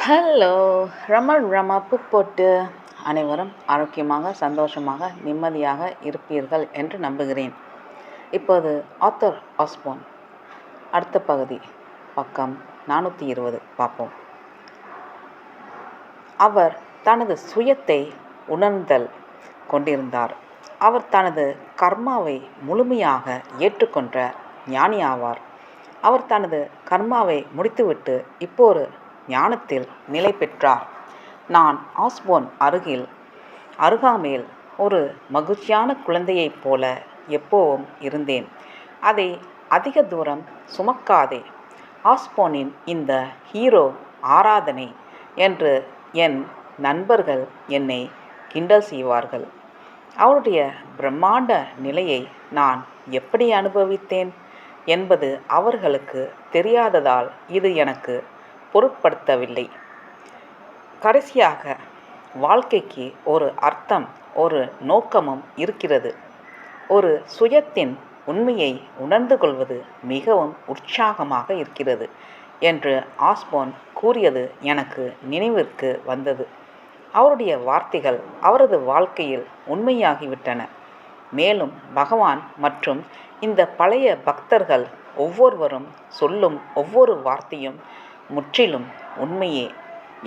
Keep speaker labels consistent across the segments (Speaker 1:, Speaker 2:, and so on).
Speaker 1: Hello! Rama போட்டு அனைவரும் ஆரோக்கியமாக, சந்தோஷமாக, நிம்மதியாக இருப்பீர்கள் என்று நம்புகிறேன். இப்போது ஆத்தர் ஆஸ்போன் அடுத்த பகுதி பக்கம் 420 பார்ப்போம். அவர் தனது சுயத்தை உணர்ந்தல் கொண்டிருந்தார். அவர் தனது கர்மாவை முழுமையாக ஏற்றுக்கொண்ட ஞானி ஆவார். அவர் தனது கர்மாவை முடித்துவிட்டு இப்போது ஞானத்தில் நிலை பெற்றார். நான் ஆஸ்போன் அருகாமையில் ஒரு மகிழ்ச்சியான குழந்தையைப் போல எப்போவும் இருந்தேன். அதை அதிக தூரம் சுமக்காதே. ஆஸ்போனின் இந்த ஹீரோ ஆராதனை என்று என் நண்பர்கள் என்னை கிண்டல் செய்வார்கள். அவருடைய பிரம்மாண்ட நிலையை நான் எப்படி அனுபவித்தேன் என்பது அவர்களுக்கு தெரியாததால் இது எனக்கு பொருட்படுத்தவில்லை. கடைசியாக வாழ்க்கைக்கு ஒரு அர்த்தம், ஒரு நோக்கமும் இருக்கிறது. ஒரு சுயத்தின் உண்மையை உணர்ந்து கொள்வது மிகவும் உற்சாகமாக இருக்கிறது என்று ஆஸ்போன் கூறியது எனக்கு நினைவிற்கு வந்தது. அவருடைய வார்த்தைகள் அவரது வாழ்க்கையில் உண்மையாகிவிட்டன. மேலும் பகவான் மற்றும் இந்த பழைய பக்தர்கள் ஒவ்வொருவரும் சொல்லும் ஒவ்வொரு வார்த்தையும் முற்றிலும் உண்மையே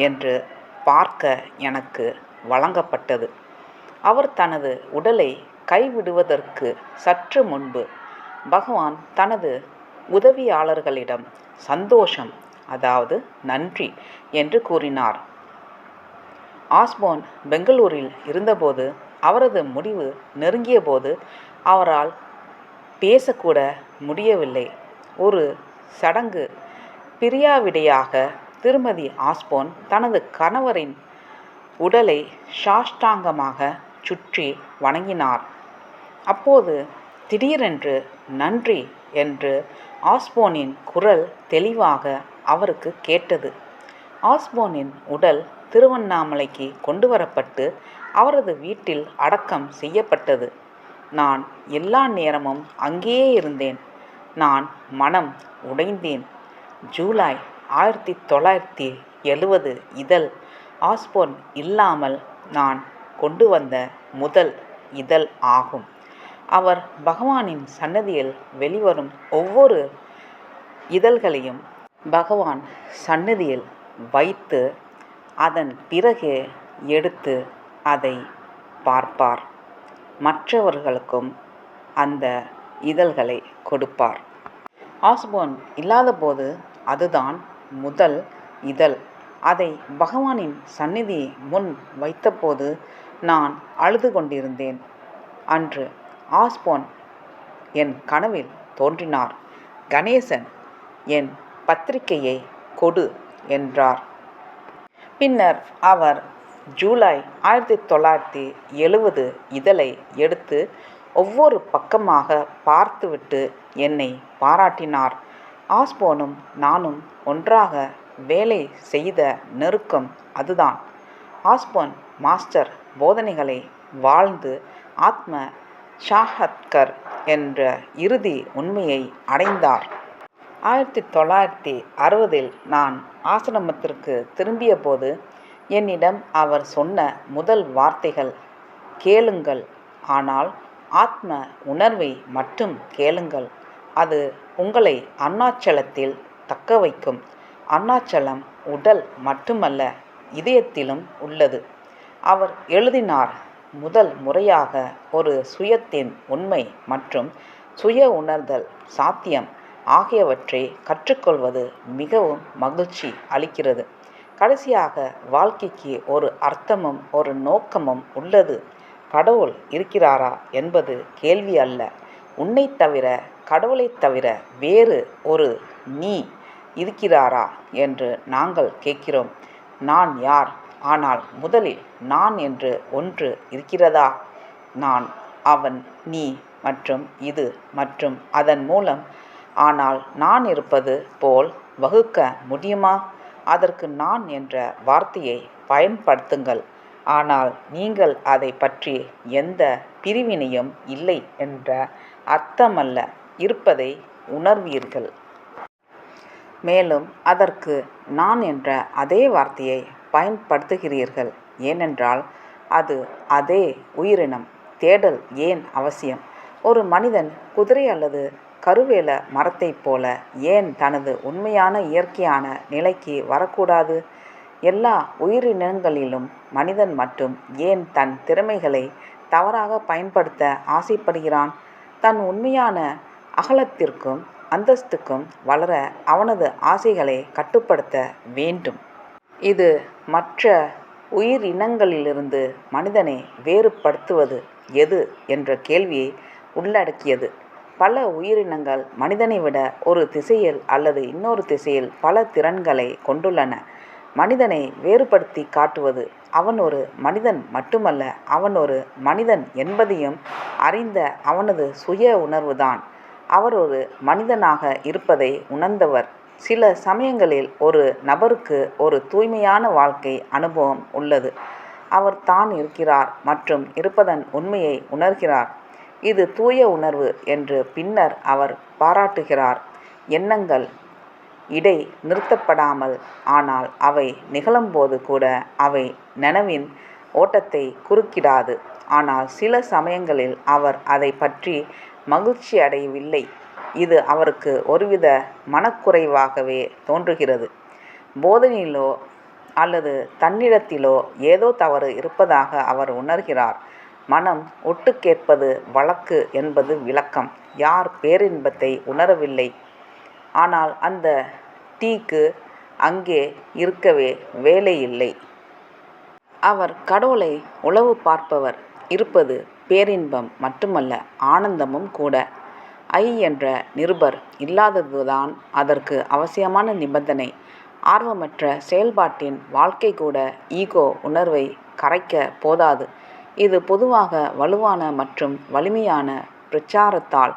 Speaker 1: என்று பார்க்க எனக்கு வழங்கப்பட்டது. அவர் தனது உடலை கைவிடுவதற்கு சற்று முன்பு பகவான் தனது உதவியாளர்களிடம் சந்தோஷம், அதாவது நன்றி என்று கூறினார். ஆஸ்போன் பெங்களூரில் இருந்தபோது அவரது முடிவு நெருங்கிய போது அவரால் பேசக்கூட முடியவில்லை. ஒரு சடங்கு பிரியாவிடையாக திருமதி ஆஸ்போன் தனது கணவரின் உடலை சாஷ்டாங்கமாக சுற்றி வணங்கினார். அப்போது திடீரென்று நன்றி என்று ஆஸ்போனின் குரல் தெளிவாக அவருக்கு கேட்டது. ஆஸ்போனின் உடல் திருவண்ணாமலைக்கு கொண்டு வரப்பட்டு அவரது வீட்டில் அடக்கம் செய்யப்பட்டது. நான் எல்லா நேரமும் அங்கேயே இருந்தேன். நான் மனம் உடைந்தேன். ஜூலை 1970 இதழ் ஆஸ்போன் இல்லாமல் நான் கொண்டு வந்த முதல் இதழ் ஆகும். அவர் பகவானின் சன்னதியில் வெளிவரும் ஒவ்வொரு இதழ்களையும் பகவான் சன்னதியில் வைத்து அதன் பிறகு எடுத்து அதை பார்ப்பார். மற்றவர்களுக்கும் அந்த இதழ்களை கொடுப்பார். ஆஸ்போன் இல்லாதபோது அதுதான் முதல் இதழ். அதை பகவானின் சந்நிதி முன் வைத்தபோது நான் அழுது கொண்டிருந்தேன். அன்று ஆஸ்போன் என் கனவில் தோன்றினார். கணேசன், என் பத்திரிகையை கொடு என்றார். பின்னர் அவர் ஜூலை 1970 இதழை எடுத்து ஒவ்வொரு பக்கமாக பார்த்துவிட்டு என்னை பாராட்டினார். ஆஸ்போனும் நானும் ஒன்றாக வேலை செய்த நெருக்கம் அதுதான். ஆஸ்போன் மாஸ்டர் போதனைகளை வாழ்ந்து ஆத்ம சாஹத்கர் என்ற இறுதி உண்மையை அடைந்தார். 1960 நான் ஆசிரமத்திற்கு திரும்பிய போது என்னிடம் அவர் சொன்ன முதல் வார்த்தைகள், கேளுங்கள், ஆனால் ஆத்ம உணர்வை மட்டும் கேளுங்கள். அது உங்களை அருணாச்சலத்தில் தக்க வைக்கும். அருணாச்சலம் உடல் மட்டுமல்ல, இதயத்திலும் உள்ளது. அவர் எழுதினார். முதல் முறையாக ஒரு சுயத்தின் உண்மை மற்றும் சுய உணர்தல் சாத்தியம் ஆகியவற்றை கற்றுக்கொள்வது மிகவும் மகிழ்ச்சி அளிக்கிறது. கடைசியாக வாழ்க்கைக்கு ஒரு அர்த்தமும் ஒரு நோக்கமும் உள்ளது. கடவுள் இருக்கிறாரா என்பது கேள்வி அல்ல. உன்னைத் தவிர, கடவுளைத் தவிர வேறு ஒரு நீ இருக்கிறாரா என்று நாங்கள் கேட்கிறோம். நான் யார்? ஆனால் முதலில் நான் என்று ஒன்று இருக்கிறதா? நான், அவன், நீ மற்றும் இது மற்றும் அதன் மூலம். ஆனால் நான் இருப்பது போல் வகுக்க முடியுமா? அதற்கு நான் என்ற வார்த்தையை பயன்படுத்துங்கள். ஆனால் நீங்கள் அதை பற்றி எந்த பிரிவினையும் இல்லை என்ற அர்த்தமல்ல. இருப்பதை உணர்வீர்கள். மேலும் அதற்கு நான் என்ற அதே வார்த்தையை பயன்படுத்துகிறீர்கள். ஏனென்றால் அது அதே உயிரினம். தேடல் ஏன் அவசியம்? ஒரு மனிதன் குதிரை அல்லது கருவேல மரத்தைப் போல ஏன் தனது உண்மையான இயற்கையான நிலைக்கு வரக்கூடாது? எல்லா உயிரினங்களிலும் மனிதன் மட்டும் ஏன் தன் திறமைகளை தவறாக பயன்படுத்த ஆசைப்படுகிறான்? தன் உண்மையான அகலத்திற்கும் அந்தஸ்துக்கும் வளர அவனது ஆசைகளை கட்டுப்படுத்த வேண்டும். இது மற்ற உயிரினங்களிலிருந்து மனிதனை வேறுபடுத்துவது எது என்ற கேள்வியை உள்ளடக்கியது. பல உயிரினங்கள் மனிதனை விட ஒரு திசையில் அல்லது இன்னொரு திசையில் பல திறன்களை கொண்டுள்ளன. மனிதனை வேறுபடுத்தி காட்டுவது அவன் ஒரு மனிதன் மட்டுமல்ல, அவன் ஒரு மனிதன் என்பதையும் அறிந்த அவனது சுய உணர்வுதான். அவர் ஒரு மனிதனாக இருப்பதை உணர்ந்தவர். சில சமயங்களில் ஒரு நபருக்கு ஒரு தூய்மையான வாழ்க்கை அனுபவம் உள்ளது. அவர் தான் இருக்கிறார் மற்றும் இருப்பதன் உண்மையை உணர்கிறார். இது தூய உணர்வு என்று பின்னர் அவர் பாராட்டுகிறார். எண்ணங்கள் இடை நிறுத்தப்படாமல், ஆனால் அவை நிகழும்போது கூட அவை நனவின் ஓட்டத்தை குறுக்கிடாது. ஆனால் சில சமயங்களில் அவர் அதை பற்றி மகிழ்ச்சி அடையவில்லை. இது அவருக்கு ஒருவித மனக்குறைவாகவே தோன்றுகிறது. போதனையிலோ அல்லது தன்னிடத்திலோ ஏதோ தவறு இருப்பதாக அவர் உணர்கிறார். மனம் ஒட்டு கேட்பது வழக்கு என்பது விளக்கம். யார் பேரின்பத்தை உணரவில்லை, ஆனால் அந்த டீக்கு அங்கே இருக்கவே வேலையில்லை. அவர் கடவுளை உளவு பார்ப்பவர். இருப்பது பேரின்பம் மட்டுமல்ல, ஆனந்தமும் கூட. என்ற நிருபர் இல்லாததுதான் அதற்கு அவசியமான நிபந்தனை. ஆர்வமற்ற செயல்பாட்டின் வாழ்க்கை கூட ஈகோ உணர்வை கரைக்க போதாது. இது பொதுவாக வலுவான மற்றும் வலிமையான பிரச்சாரத்தால்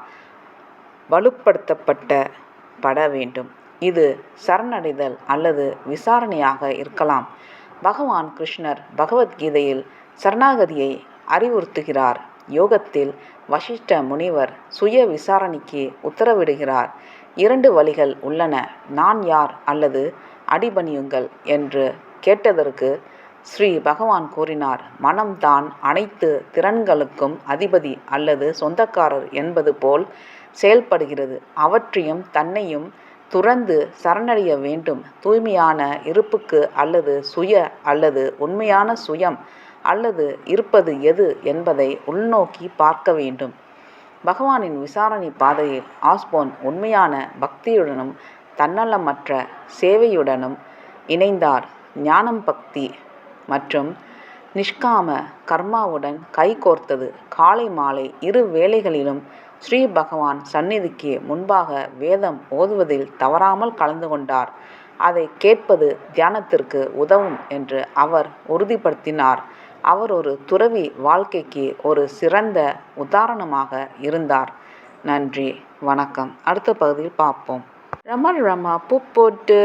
Speaker 1: வலுப்படுத்தப்பட வேண்டும். இது சரணடைதல் அல்லது விசாரணையாக இருக்கலாம். பகவான் கிருஷ்ணர் பகவத்கீதையில் சரணாகதியை அறிவுறுத்துகிறார். யோகத்தில் வசிஷ்ட முனிவர் சுய விசாரணைக்கு உத்தரவிடுகிறார். 2 வழிகள் உள்ளன. நான் யார் அல்லது அடிபணியுங்கள் என்று கேட்டதற்கு ஸ்ரீ பகவான் கூறினார், மனம்தான் அனைத்து திறன்களுக்கும் அதிபதி அல்லது சொந்தக்காரர் என்பது போல் செயல்படுகிறது. அவற்றையும் தன்னையும் துறந்து சரணடைய வேண்டும். தூய்மையான இருப்புக்கு அல்லது சுய அல்லது உண்மையான சுயம் அல்லது இருப்பது எது என்பதை உள்நோக்கி பார்க்க வேண்டும். பகவானின் விசாரணை பாதையில் ஆஸ்போன் உண்மையான பக்தியுடனும் தன்னலமற்ற சேவையுடனும் இணைந்தார். ஞானம், பக்தி மற்றும் நிஷ்காம கர்மாவுடன் கைகோர்த்தது. காலை மாலை 2 வேளைகளிலும் ஸ்ரீ பகவான் சந்நிதிக்கு முன்பாக வேதம் ஓதுவதில் தவறாமல் கலந்து கொண்டார். அதை கேட்பது தியானத்திற்கு உதவும் என்று அவர் உறுதிப்படுத்தினார். அவர் ஒரு துறவி வாழ்க்கைக்கு ஒரு சிறந்த உதாரணமாக இருந்தார். நன்றி, வணக்கம். அடுத்த பகுதியில் பார்ப்போம். ரமா பூ போட்டு